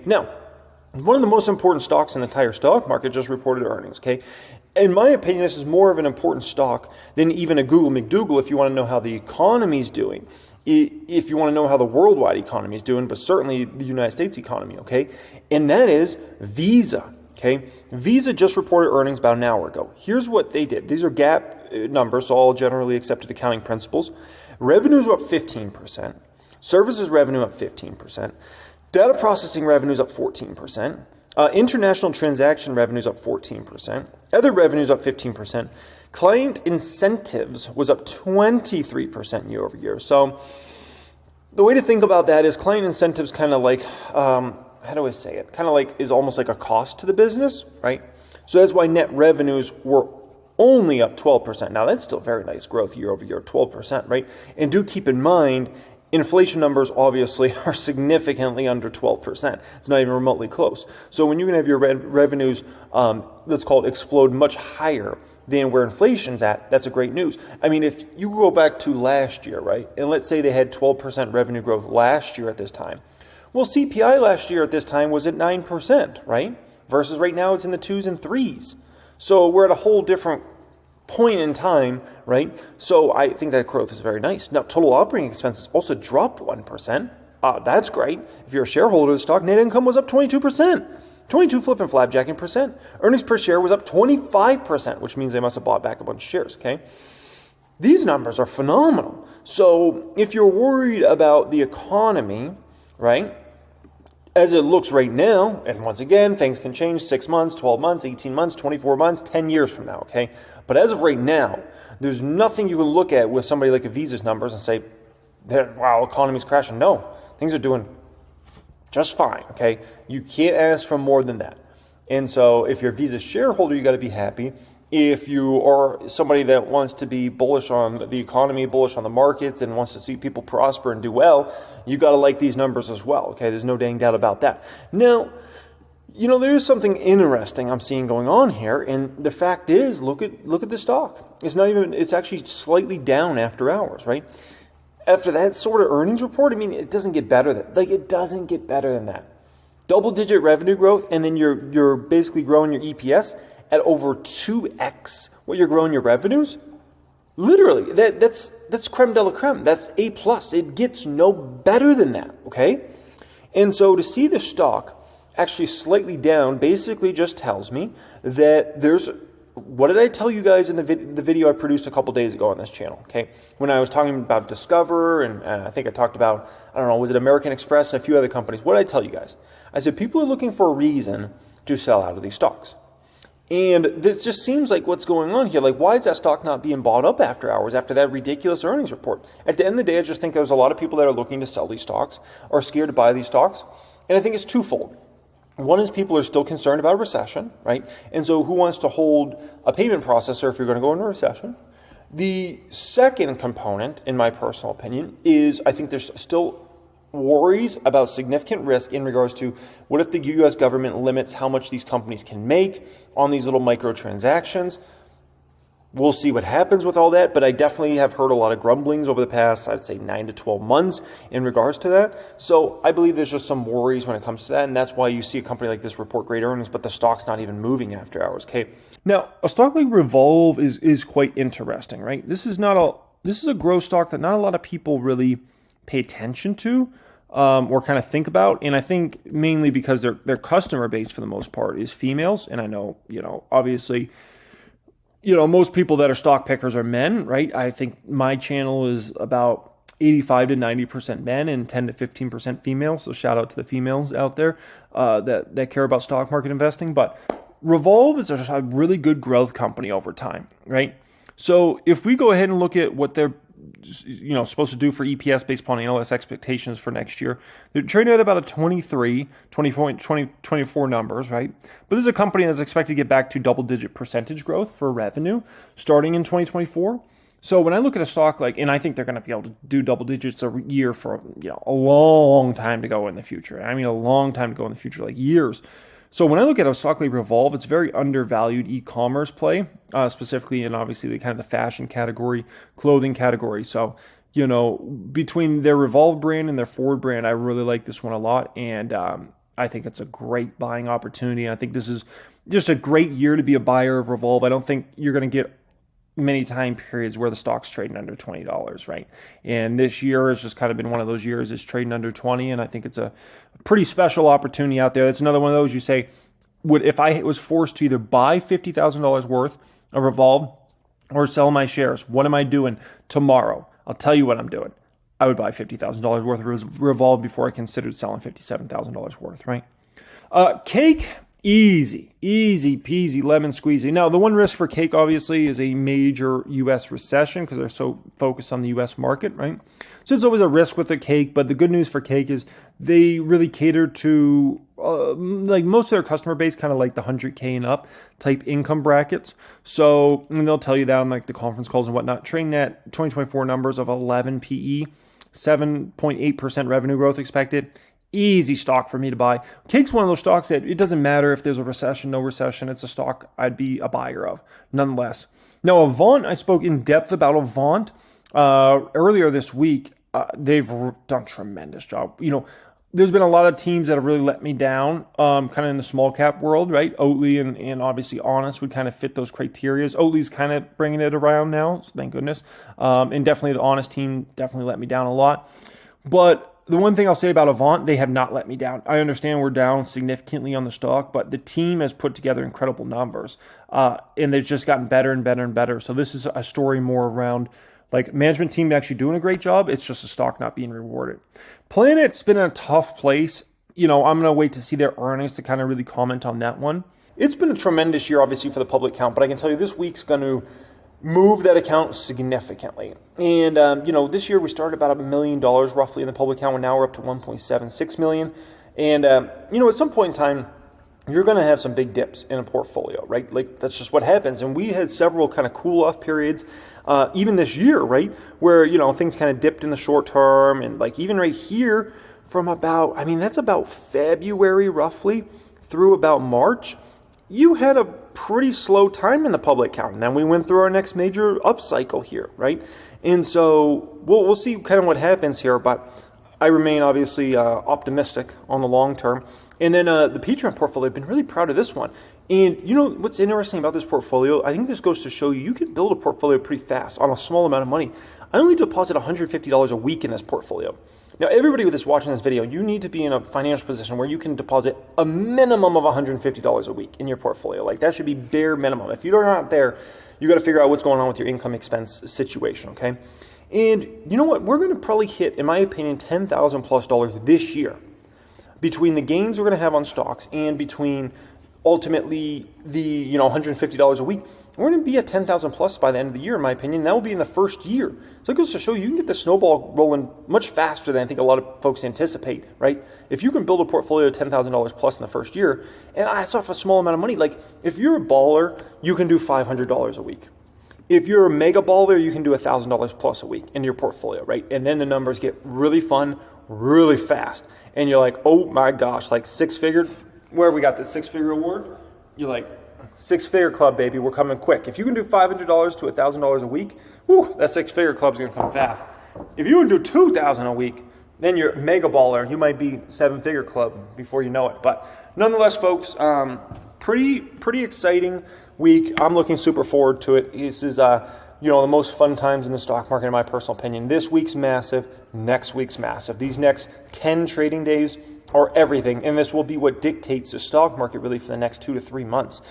Now, one of the most important stocks in the entire stock market just reported earnings, okay? In my opinion, this is more of an important stock than even a Google McDougal if you want to know how the economy's doing, if you want to know how the worldwide economy is doing, but certainly the United States economy, okay? And that is Visa, okay? Visa just reported earnings about an hour ago. Here's what they did. These are GAAP numbers, so all generally accepted accounting principles. Revenues were up 15%. Services revenue up 15%. Data processing revenues up 14%. International transaction revenues up 14%. Other revenues up 15%. Client incentives was up 23% year over year. So the way to think about that is client incentives kind of like, how do I say it? Kind of like is almost like a cost to the business, right? So that's why net revenues were only up 12%. Now that's still very nice growth year over year, 12%, right? And do keep in mind, inflation numbers obviously are significantly under 12%. It's not even remotely close. So when you can have your revenues, let's call it explode much higher than where inflation's at, that's a great news. I mean, if you go back to last year, right, and let's say they had 12% revenue growth last year at this time. Well, CPI last year at this time was at 9%, right? Versus right now it's in the 2s and 3s. So we're at a whole different point in time, right? So I think that growth is very nice. Now, total operating expenses also dropped 1%. That's great. If you're a shareholder of the stock, net income was up 22%. 22 flipping flapjacking percent. Earnings per share was up 25%, which means they must have bought back a bunch of shares, okay? These numbers are phenomenal. So if you're worried about the economy, right, as it looks right now, and once again, things can change 6 months, 12 months, 18 months, 24 months, 10 years from now, okay? But as of right now, there's nothing you can look at with somebody like a Visa's numbers and say, wow, economy's crashing. No, things are doing just fine, okay? You can't ask for more than that. And so if you're a Visa shareholder, you got to be happy. If you are somebody that wants to be bullish on the economy, bullish on the markets, and wants to see people prosper and do well, you got to like these numbers as well, okay? There's no dang doubt about that. Now, you know, there is something interesting I'm seeing going on here, and the fact is, look at the stock. It's actually slightly down after hours, right? After that sort of earnings report, I mean, it doesn't get better than that. Double-digit revenue growth, and then you're basically growing your EPS at over 2x what you're growing your revenues. Literally, that's creme de la creme. That's A+. It gets no better than that, okay? And so to see the stock actually slightly down basically just tells me that there's, what did I tell you guys in the video I produced a couple days ago on this channel, okay? When I was talking about Discover, and I think I talked about, I don't know, was it American Express and a few other companies? What did I tell you guys? I said people are looking for a reason to sell out of these stocks. And this just seems like what's going on here. Like, why is that stock not being bought up after hours, after that ridiculous earnings report? At the end of the day, I just think there's a lot of people that are looking to sell these stocks or scared to buy these stocks. And I think it's twofold. One is people are still concerned about a recession, right? And so who wants to hold a payment processor if you're going to go into a recession? The second component, in my personal opinion, is I think there's still worries about significant risk in regards to what if the U.S. government limits how much these companies can make on these little microtransactions. We'll see what happens with all that, but I definitely have heard a lot of grumblings over the past, I'd say 9 to 12 months in regards to that. So I believe there's just some worries when it comes to that, and that's why you see a company like this report great earnings, but the stock's not even moving after hours. Okay. Now, a stock like Revolve is quite interesting, right? This is a growth stock that not a lot of people really pay attention to or kind of think about, and I think mainly because their customer base for the most part is females, and I know, obviously, most people that are stock pickers are men, right? I think my channel is about 85 to 90% men and 10 to 15% females. So shout out to the females out there that care about stock market investing. But Revolve is a really good growth company over time, right? So if we go ahead and look at what they're supposed to do for EPS based upon analyst expectations for next year, they're trading at about a 24 numbers, right? But this is a company that's expected to get back to double-digit percentage growth for revenue starting in 2024. So when I look at a stock and I think they're going to be able to do double digits a year for a long time to go in the future. I mean, a long time to go in the future, like years. So when I look at a stock like Revolve, it's a very undervalued e-commerce play, specifically in obviously the kind of the fashion category, clothing category. So, between their Revolve brand and their Forward brand, I really like this one a lot. And I think it's a great buying opportunity. I think this is just a great year to be a buyer of Revolve. I don't think you're going to get many time periods where the stock's trading under $20, right? And this year has just kind of been one of those years it's trading under 20, and I think it's a pretty special opportunity out there. It's another one of those you say, if I was forced to either buy $50,000 worth of Revolve or sell my shares, what am I doing tomorrow? I'll tell you what I'm doing. I would buy $50,000 worth of Revolve before I considered selling $57,000 worth, right? Cake, easy peasy, lemon squeezy. Now, the one risk for Cake, obviously, is a major U.S. recession because they're so focused on the U.S. market, right? So it's always a risk with the Cake, but the good news for Cake is they really cater to, like most of their customer base, kind of like the 100K and up type income brackets. So, and they'll tell you that on like the conference calls and whatnot. Trading at 2024 numbers of 11 PE, 7.8% revenue growth expected. Easy stock for me to buy. Cake's one of those stocks that it doesn't matter if there's a recession, no recession. It's a stock I'd be a buyer of, nonetheless. Now, Avant, I spoke in depth about Avant earlier this week. They've done a tremendous job. You know, there's been a lot of teams that have really let me down, kind of in the small cap world, right? Oatly and obviously Honest would kind of fit those criteria. Oatly's kind of bringing it around now, so thank goodness. And definitely the Honest team definitely let me down a lot. But the one thing I'll say about Avant, they have not let me down. I understand we're down significantly on the stock, but the team has put together incredible numbers, and they've just gotten better and better and better. So this is a story more around like management team actually doing a great job. It's just a stock not being rewarded. Planet's been in a tough place. You know, I'm going to wait to see their earnings to kind of really comment on that one. It's been a tremendous year, obviously, for the public count, but I can tell you this week's going to move that account significantly. And, you know, this year we started about $1 million roughly in the public count, and now we're up to 1.76 million. And, you know, at some point in time, you're going to have some big dips in a portfolio, right? Like, that's just what happens. And we had several kind of cool off periods, even this year, right? Where, you know, things kind of dipped in the short term. And like even right here from about, I mean, that's about February roughly through about March, you had a pretty slow time in the public count. And then we went through our next major upcycle here, right? And so we'll see kind of what happens here, but I remain obviously optimistic on the long term. And then the Patreon portfolio, I've been really proud of this one. And you know what's interesting about this portfolio? I think this goes to show you can build a portfolio pretty fast on a small amount of money. I only deposit $150 a week in this portfolio. Now, everybody that's watching this video, you need to be in a financial position where you can deposit a minimum of $150 a week in your portfolio. Like, that should be bare minimum. If you're not there, you got to figure out what's going on with your income expense situation, okay? And you know what? We're going to probably hit, in my opinion, $10,000 plus this year between the gains we're going to have on stocks and between ultimately the, you know, $150 a week. We're going to be at 10,000 plus by the end of the year, in my opinion. That will be in the first year. So it goes to show you can get the snowball rolling much faster than I think a lot of folks anticipate, right? If you can build a portfolio of $10,000 plus in the first year, and that's off a small amount of money. Like, if you're a baller, you can do $500 a week. If you're a mega baller, you can do $1,000 plus a week in your portfolio, right? And then the numbers get really fun, really fast. And you're like, oh my gosh, like six-figure, where we got this six-figure award? You're like, six-figure club, baby, we're coming quick. If you can do $500 to $1,000 a week, whew, that six-figure club's gonna come fast. If you can do $2,000 a week, then you're mega baller. You might be seven-figure club before you know it. But nonetheless, folks, pretty exciting week. I'm looking super forward to it. This is you know, the most fun times in the stock market, in my personal opinion. This week's massive. Next week's massive. These next 10 trading days are everything, and this will be what dictates the stock market really for the next 2 to 3 months.